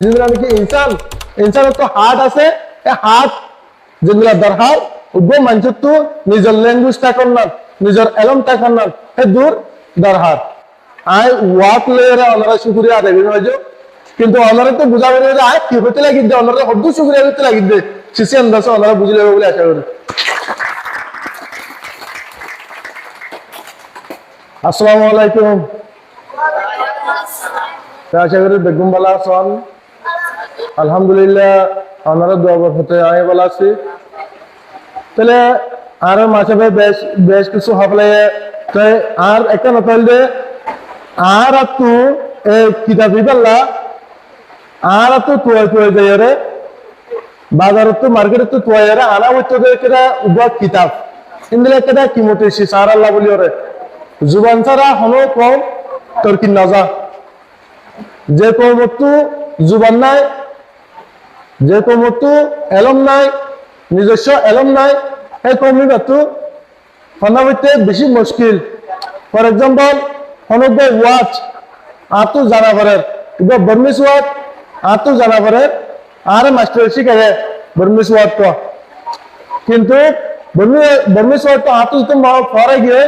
যেগুলো আমি কি ইনসান ইনসানের তো হার্ট আছে, এই হার্ট যেগুলা দরকার উগ্র মানুষের তো নিজের ল্যাঙ্গুয়েজ টাকার না, নিজের এলম টাকার না, হে দূর দরকার আই ওয়াক লেয়ারে ওনারা শুক্রিয়া আদায় করে কিন্তু ওনারা তো বুঝা করে আয় কি হতে লাগিয়ে দেয়, ওনারা হদ্দু শুক্রিয়া করতে লাগিয়ে দেয়, শিশু আন্দাজে ওনারা বুঝলে বলে আশা করি। আসসালামু আলাইকুম। আশা করি বেগম বালা আছেন। আলহামদুলিল্লাহ ওনারা দোয়া হতে আমি ভালো আছি। তাহলে আর মাসে বেশ বেশ কিছু হফলে আর একটা নতুন আর তু কিতাবি পাল্লা আর তো তুয়াই যাই রে বাজার তো মার্কেটে তো তুয়াই রে আনা হইতো কেটা উবা কিতাব ইন্দিলে কেটা কিমতে সি সার আল্লাহ বলি রে জুবান ছাড়া হনো কম তোর কি নাজা যে কমতো জুবান নাই, যে কমতো এলম নাই, নিজস্ব এলম নাই, এই কমি বাতু হনা হইতে বেশি মুশকিল। For example হনবে watch আতু জানাবরের Iba বর্মিস watch আতু জানাবরের R master শিখায় বর্মিস ওয়াচ তো কিন্তু বর্মিস ওয়াচ তো আতু তো ফরে গিয়ে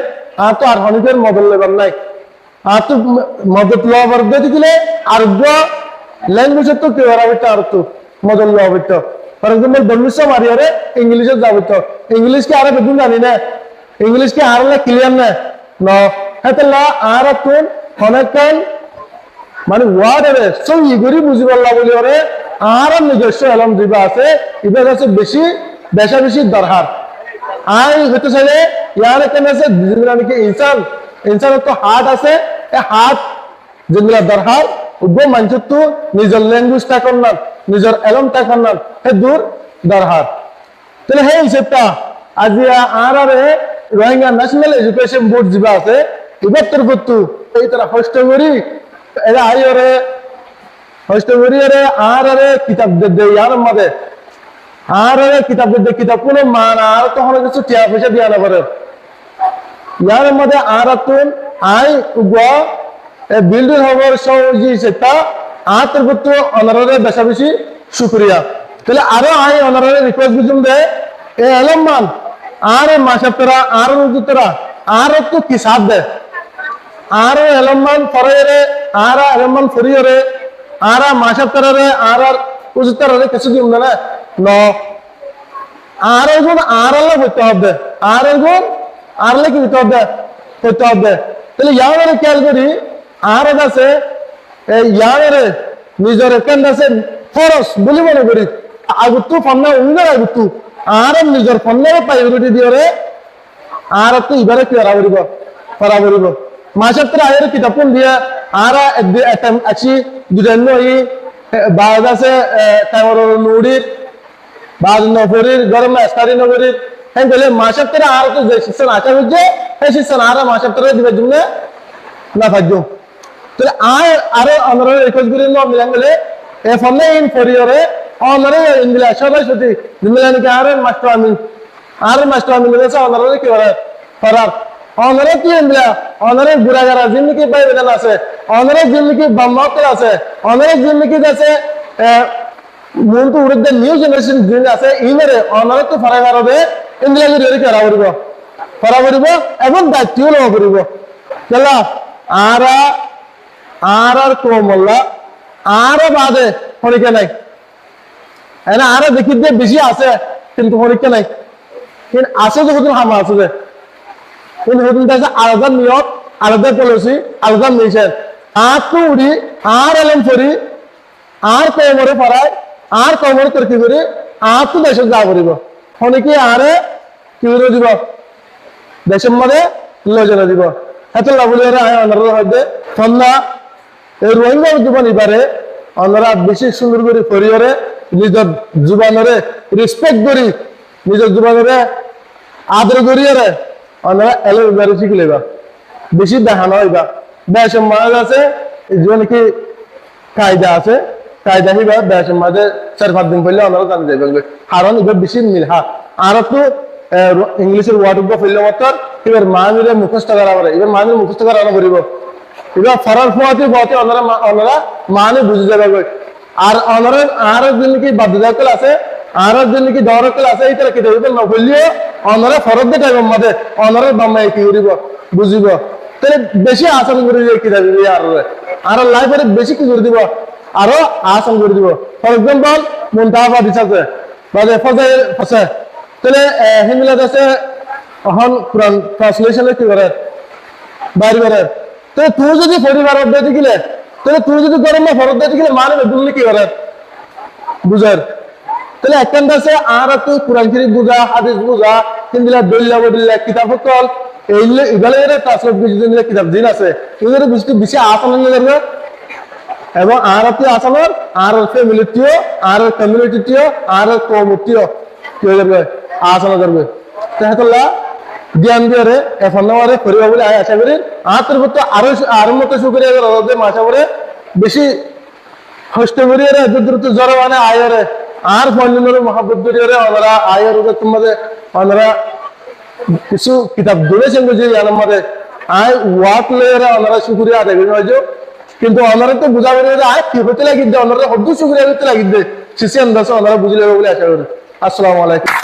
আতু আর হনিকের মদল লেবার নাই আতু মদত লওয়া বর্দে দিলে আর ল্যাঙ্গুয়েজ তো কেউ আর আর তো মদল লওয়া হইতো। ফর এক্সাম্পল বর্মিস মারিয়ারে ইংলিশে যাবে তো ইংলিশ কি আর বেগুন জানি না, ইংলিশ কি আর ক্লিয়ার না ন হেতলা আর তুন অনেকক্ষণ মানে ওয়ার্ড রে সব ইগরি বুঝি পারলা বলি ওরে আর নিজস্ব এলম দিবা আছে এবার আছে বেশি বেশি দরকার আই হতে চাইলে ইয়ার কেন আছে নাকি ইনসান ইনসানের তো হার্ট আছে, এই হার্ট যেগুলা দরকার উগ্র মানুষের তো নিজের ল্যাঙ্গুয়েজ টাকার না, নিজের এলম টাকার না, হে দূর দরকার। তাহলে হে হিসেবটা আজ আর রোহিঙ্গা ন্যাশনাল এডুকেশন বোর্ড যা আছে এবার তোর করতু এই তারা হস্ত করি এরা আই ওরে হস্ত করি রে আর কিতাব দে ইয়ার মধ্যে আর কিতাব দে কিতাব কোনো মান আর তখন কিছু টিয়া পয়সা দিয়া না পারে ইয়ার মধ্যে আর তুন আই উগা বিল্ডিং হবার সহজি সেটা আর তোর করতু অনারে বেশা বেশি শুক্রিয়া। তাহলে আরো আই অনারে রিকোয়েস্ট বুঝুন দে এ এলম মান আর মাসে তোরা আর তোরা আর তো কি সাথ দে আর এলমান ফরে আর এলমান ফরিয়ে আর মাসে তোরা রে আর উজতরা রে কিছু দিন না ন আর গুণ আর আল্লাহ করতে হবে আর গুণ আর কি করতে হবে তাহলে ইয়ারে খেয়াল করি আর আছে ইয়ারে নিজের কেন আছে খরচ বলি মনে করি আগুতু ফন্না উইনার আগুতু আর নিজের ফন্নের প্রায়োরিটি দিয়ে রে আর তো এবারে কি করা করিব মাসের তোর আয়ের কিতাব দিয়ে আর আছি দুজন বাদ আছে নুড়ির বাদ নফরির গরম স্টারি নগরীর হ্যাঁ বলে মাসের তোর আর তো যে শিক্ষণ আশা করছে সেই শিক্ষণ আর মাসের তোর দিবে জন্য না থাকবো তাহলে আরো আমরা রিকোয়েস্ট করি মিলান গেলে এ ফলে ইন ফরিয়রে অনারে ইংলিশ সবাই সত্যি মিলান কি আর মাস্টার আমি গেছে অনারে কি করে ফরার অনারে কি ইংলা অনারে গুড়াগারা জিন্দিগি পাই বেদন আছে অনারে জিন্দিগি বাম্মাতল আছে অনারে জিন্দিগি আছে মন তো উড়ে নিউ জেনারেশন জিন আছে ইনারে অনারে তো ফরাগার হবে ইংলিশ রে করা করিব এবং দায়িত্ব লওয়া করিব চলা আর কোমল্লা আর বাদে পরীক্ষা নাই এনা আর দেখি যে বেশি আছে কিন্তু পরীক্ষা নাই কিন্তু আছে যখন হামা আছে যে কিন্তু হদিন আছে আলাদা নিয়ত আলাদা পলিসি আলাদা মিশন আর তো উড়ি আর এলম ফরি আর কোমরে পড়ায় আর কোমরে তর্কি করি আর তো দেশে যা করিব হনিকি আরে কি করে দিব দেশের মধ্যে লজনা দিব এত লাভলিয়ারা অনারা হইতে ফন্না এই রোহিঙ্গা জীবন এবারে অনারা বেশি সুন্দর করে করিয়রে নিজের জীবনরে রেসপেক্ট করি নিজের জীবনরে আদর করিয়রে অনারা এলো এবারে শিখলেবা বেশি দেখানো হইবা দেশের মাঝে আছে জীবনে কি কায়দা আছে কায়দা হিবা দেশের মাঝে 4-5 দিন পড়লে অনারা জানি যাইবে কারণ এবার বেশি মিল আর তো ইংলিশের ওয়ার্ড ফেললে মাত্র এবার মানিরে মুখস্থ করা পারে এবার মানির মুখস্থ করা করিব এবার ফরার ফুয়াতে বতে ওনারা মানে বুঝে যাবে আর অনারের আর একজন কি বাধ্যতাকল আছে আর একজন কি দরকল আছে এই তারা কিতাব না বললিও অনারে ফরদ দে টাইম মধ্যে অনারের বাম্মা কি করিব বুঝিব তাহলে বেশি আসান করে কিতাব আর লাইফের বেশি কি করে দিব আরো আসান করে দিব ফর এক্সাম্পল মুনতাহা হাদিস আছে বাদে ফজাইল আছে তাহলে হিমিলাত আছে এখন কোরআন ট্রান্সলেশনে কি করে বাইরে করে তো তুই যদি পরিবার দিতে গেলে তাহলে তুই যদি গরম না ফরদ দিতে গেলে মানে বুঝলি কি করে বুঝার তাহলে একখান আছে আর তুই কোরআন শরীফ বুঝা হাদিস বুঝা হিন্দিলা দলিলা বদিলা কিতাব কল এইগুলো এগুলো ট্রান্সলেট বুঝতে কিতাব দিন আছে এগুলো বুঝতে বেশি আসান লাগবে এবং আর আপনি আসানোর আর ফ্যামিলিটিও আর কমিউনিটিও আর কমিটিও কি হয়ে যাবে আসানো করবে তাহলে জ্ঞান দিয়ে এখন নামারে পরিবার বলে আশা করি আর তোর মতো আরো মতো শুক্রিয়া করে মাসা করে বেশি হষ্ট করিয়ে দ্রুত জ্বর মানে আয়রে আর পঞ্জনের মহাবত করিয়ে ওনারা আয়ের তোমাদের ওনারা কিছু কিতাব ধরেছেন বুঝি আমারে আয় ওয়াট লয়ে ওনারা শুক্রিয়া আদায় করে কিন্তু ওনারা তো বুঝা করে আয় কি হতে লাগিয়ে ওনারা হদ্দু শুক্রিয়া করতে লাগিয়ে শিশি আন্দাজ ওনারা বুঝলে বলে আশা করি আসসালামু আলাইকুম